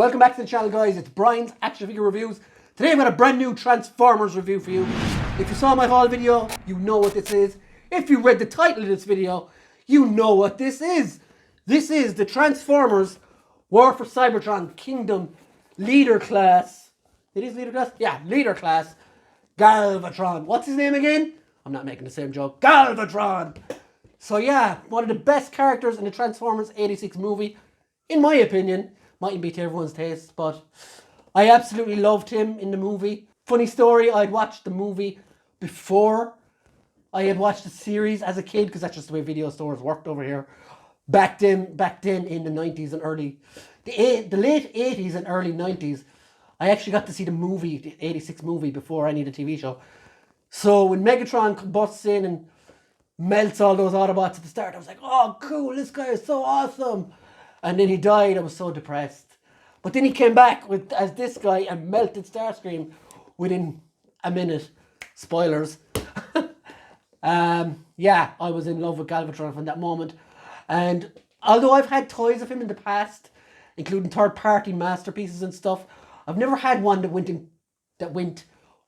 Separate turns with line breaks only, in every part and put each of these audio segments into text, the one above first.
Welcome back to the channel, guys. It's Brian's Action Figure Reviews. Today I've got a brand new Transformers review for you. If you saw my haul video, you know what this is. If you read the title of this video, you know what this is. This is the Transformers War for Cybertron Kingdom Leader Class. It is Leader Class? Yeah, Leader Class. Galvatron. What's his name again? I'm not making the same joke. Galvatron. So yeah, one of the best characters in the Transformers 86 movie, in my opinion. Mightn't be to everyone's taste, but I absolutely loved him in the movie. Funny story, I'd watched the movie before I had watched the series as a kid, because that's just the way video stores worked over here. Back then in the 90s and the late 80s and early 90s, I actually got to see the movie, the 86 movie, before any of the TV show. So when Megatron busts in and melts all those Autobots at the start, I was like, oh cool, this guy is so awesome. And then he died. I was so depressed. But then he came back as this guy and melted Starscream within a minute. Spoilers. Yeah, I was in love with Galvatron from that moment. And although I've had toys of him in the past, including third-party masterpieces and stuff, I've never had one that went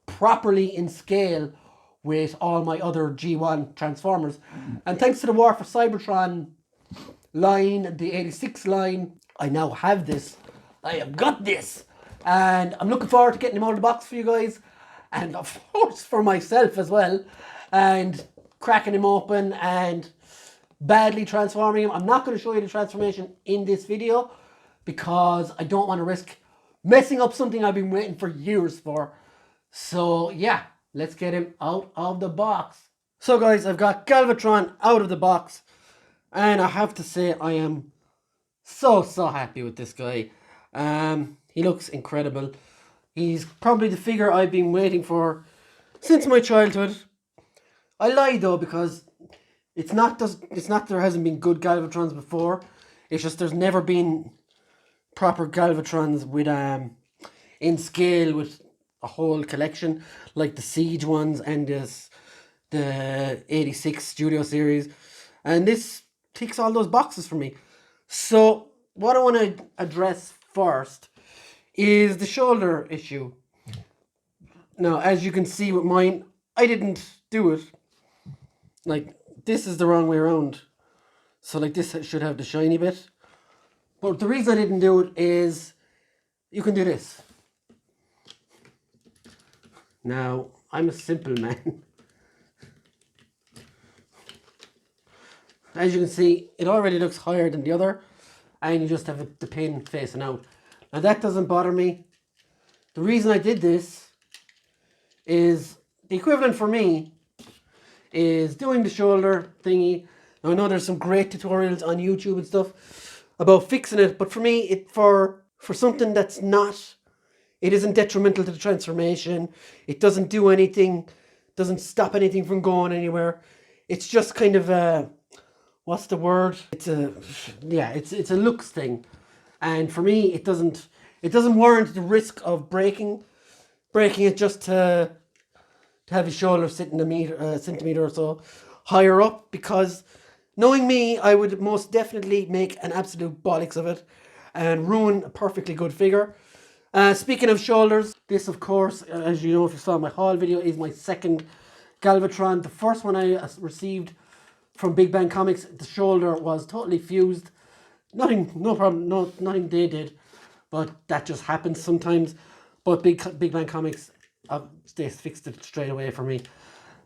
properly in scale with all my other G1 Transformers. And thanks to the War for Cybertron line, the 86 line, I now have this. I have got this. And I'm looking forward to getting him out of the box for you guys. And of course for myself as well. And cracking him open and badly transforming him. I'm not going to show you the transformation in this video because I don't want to risk messing up something I've been waiting for years for. So yeah, let's get him out of the box. So guys, I've got Galvatron out of the box. And I have to say, I am so happy with this guy. He looks incredible. He's probably the figure I've been waiting for since my childhood. I lie though, because it's not there hasn't been good Galvatrons before. It's just there's never been proper Galvatrons with in scale with a whole collection like the Siege ones and the 86 Studio Series. And this ticks all those boxes for me. So what I want to address first is the shoulder issue. Now, as you can see with mine, I didn't do it. Like, this is the wrong way around. So like this should have the shiny bit. But the reason I didn't do it is you can do this. Now, I'm a simple man. As you can see, it already looks higher than the other, and you just have the pin facing out. Now that doesn't bother me. The reason I did this is the equivalent for me is doing the shoulder thingy. Now I know there's some great tutorials on YouTube and stuff about fixing it, but for me, for something that's not, it isn't detrimental to the transformation. It doesn't do anything, doesn't stop anything from going anywhere. It's just kind of a, what's the word? It's a looks thing, and for me, it doesn't warrant the risk of breaking it just to have your shoulder sitting a centimeter or so higher up. Because knowing me, I would most definitely make an absolute bollocks of it and ruin a perfectly good figure. Speaking of shoulders, this of course, as you know if you saw my haul video, is my second Galvatron. The first one I received from Big Bang Comics, the shoulder was totally fused. No problem, nothing they did, but that just happens sometimes. But Big Bang Comics, they fixed it straight away for me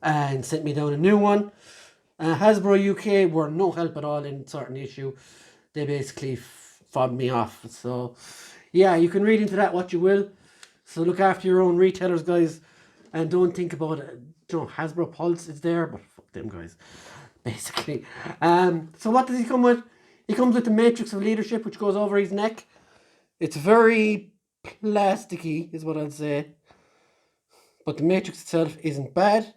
and sent me down a new one. Hasbro UK were no help at all in sorting the issue. They basically fobbed me off. So yeah, you can read into that what you will. So look after your own retailers, guys, and don't think about it. You know, Hasbro Pulse is there, but fuck them guys. Basically. So what does he come with? He comes with the Matrix of Leadership, which goes over his neck. It's very plasticky, is what I'd say. But the Matrix itself isn't bad.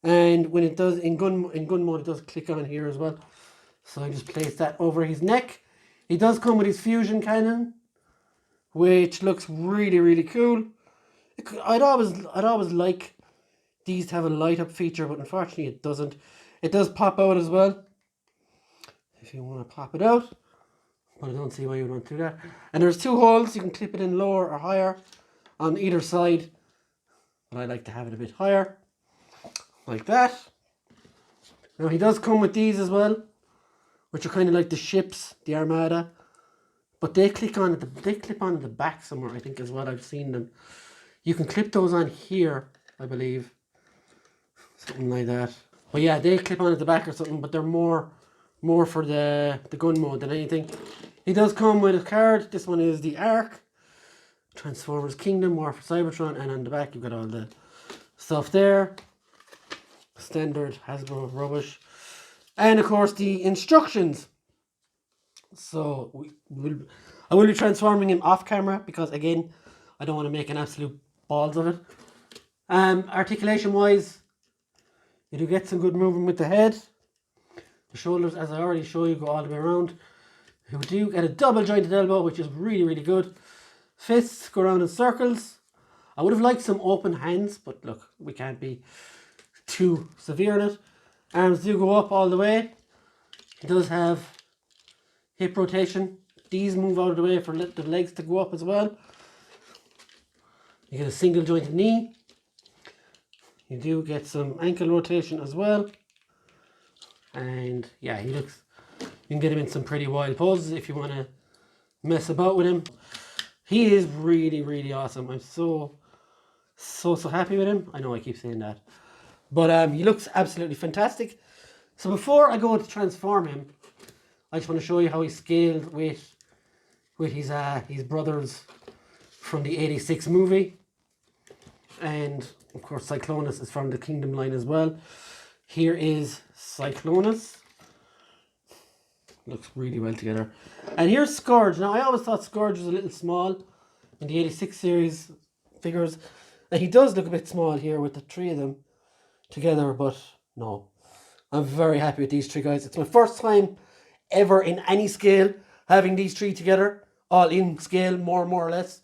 And when it does, in gun mode, it does click on here as well. So I just place that over his neck. He does come with his fusion cannon, which looks really cool. I'd always like these to have a light up feature, but unfortunately it doesn't. It does pop out as well. If you want to pop it out, but I don't see why you would want to do that. And there's two holes, you can clip it in lower or higher on either side, but I like to have it a bit higher, like that. Now he does come with these as well, which are kind of like the ships, the Armada, but they clip on at the back somewhere, I think, as well. I've seen them. You can clip those on here, I believe, something like that. But yeah, they clip on at the back or something, but they're more for the gun mode than anything. He does come with a card. This one is the Ark, Transformers Kingdom, War for Cybertron, and on the back you've got all the stuff there. Standard Hasbro rubbish. And of course the instructions. So I will be transforming him off camera because, again, I don't want to make an absolute balls of it. Articulation wise, you do get some good movement with the head. The shoulders, as I already showed you, go all the way around. You do get a double jointed elbow, which is really, really good. Fists go around in circles. I would have liked some open hands, but look, we can't be too severe in it. Arms do go up all the way. He does have hip rotation. These move out of the way for the legs to go up as well. You get a single jointed knee. You do get some ankle rotation as well. And yeah, he looks, you can get him in some pretty wild poses if you want to mess about with him. He is really, really awesome. I'm so happy with him. I know I keep saying that, but he looks absolutely fantastic. So before I go to transform him, I just want to show you how he's scaled with his brothers from the '86 movie, and of course Cyclonus is from the Kingdom line as well. Here is Cyclonus. Looks really well together. And here's Scourge. Now I always thought Scourge was a little small in the '86 series figures. And he does look a bit small here with the three of them together, but no. I'm very happy with these three guys. It's my first time ever in any scale having these three together, all in scale, more or less.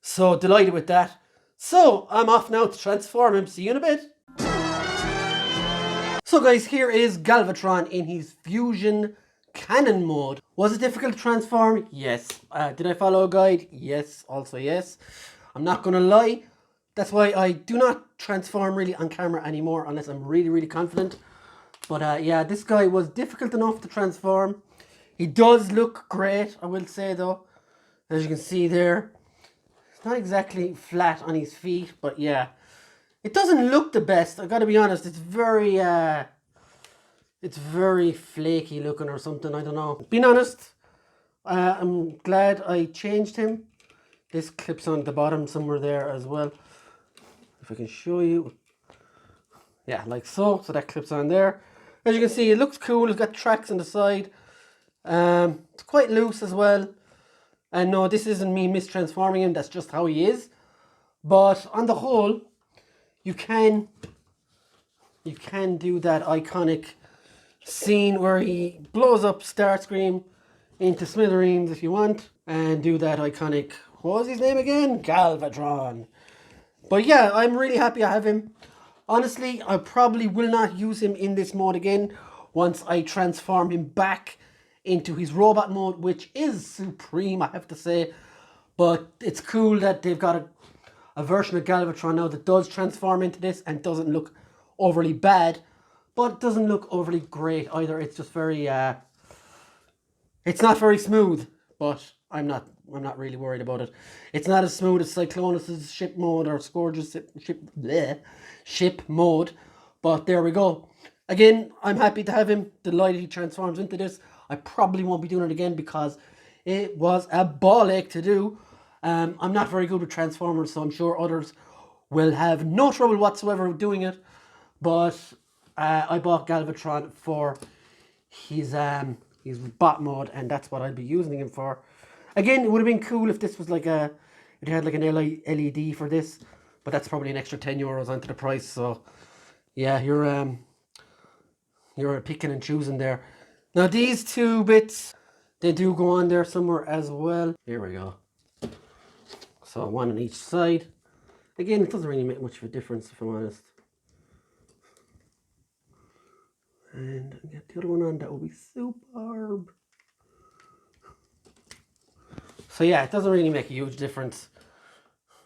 So delighted with that. So I'm off now to transform him. See you in a bit. So guys, here is Galvatron in his fusion cannon mode. Was it difficult to transform? Yes. Did I follow a guide? Yes. Also yes. I'm not gonna lie. That's why I do not transform really on camera anymore unless I'm really, really confident. But yeah, this guy was difficult enough to transform. He does look great, I will say though. As you can see there, it's not exactly flat on his feet, but yeah. It doesn't look the best, I gotta be honest. It's very flaky looking or something, I don't know. Being honest, I'm glad I changed him. This clips on the bottom somewhere there as well. If I can show you. Yeah, like so. So that clips on there. As you can see, it looks cool. It's got tracks on the side. It's quite loose as well. And no, this isn't me mistransforming him. That's just how he is. But on the whole, you can do that iconic scene where he blows up Starscream into smithereens if you want. And do that iconic, what was his name again? Galvatron. But yeah, I'm really happy I have him. Honestly, I probably will not use him in this mode again once I transform him back into his robot mode, which is supreme, I have to say. But it's cool that they've got a version of Galvatron now that does transform into this and doesn't look overly bad, but doesn't look overly great either. It's just very, it's not very smooth, but I'm not really worried about it. It's not as smooth as Cyclonus's ship mode or Scourge's ship mode, but there we go. Again, I'm happy to have him. Delighted he transforms into this. I probably won't be doing it again because it was a ball ache to do. I'm not very good with Transformers, so I'm sure others will have no trouble whatsoever doing it. But I bought Galvatron for his bot mode, and that's what I'll be using him for. Again, it would have been cool if this was like it had like an LED for this, but that's probably an extra €10 onto the price. So yeah, you're picking and choosing there. Now these two bits, they do go on there somewhere as well. Here we go. So one on each side. Again, it doesn't really make much of a difference if I'm honest. And get the other one on, that will be superb. So yeah, it doesn't really make a huge difference.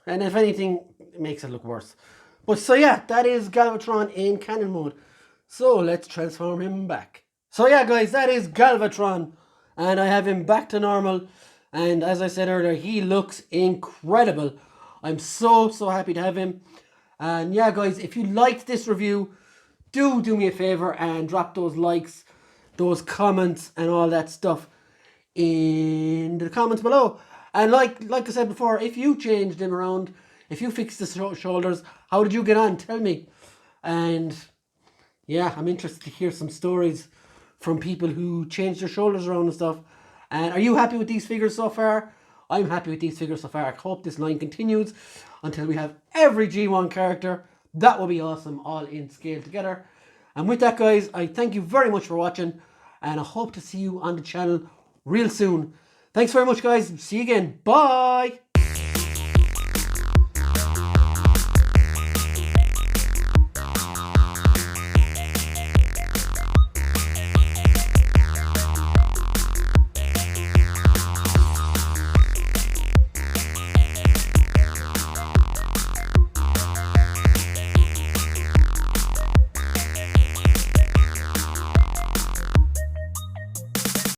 And if anything, it makes it look worse. But so yeah, that is Galvatron in cannon mode. So let's transform him back. So yeah guys, that is Galvatron. And I have him back to normal. And as I said earlier, he looks incredible. I'm so happy to have him. And yeah guys, if you liked this review, do me a favor and drop those likes, those comments and all that stuff in the comments below. And like I said before, if you changed him around, if you fixed the shoulders, how did you get on? Tell me. And yeah, I'm interested to hear some stories from people who changed their shoulders around and stuff. And are you happy with these figures so far? I'm happy with these figures so far. I hope this line continues until we have every G1 character. That will be awesome, all in scale together. And with that guys, I thank you very much for watching. And I hope to see you on the channel real soon. Thanks very much guys. See you again. Bye.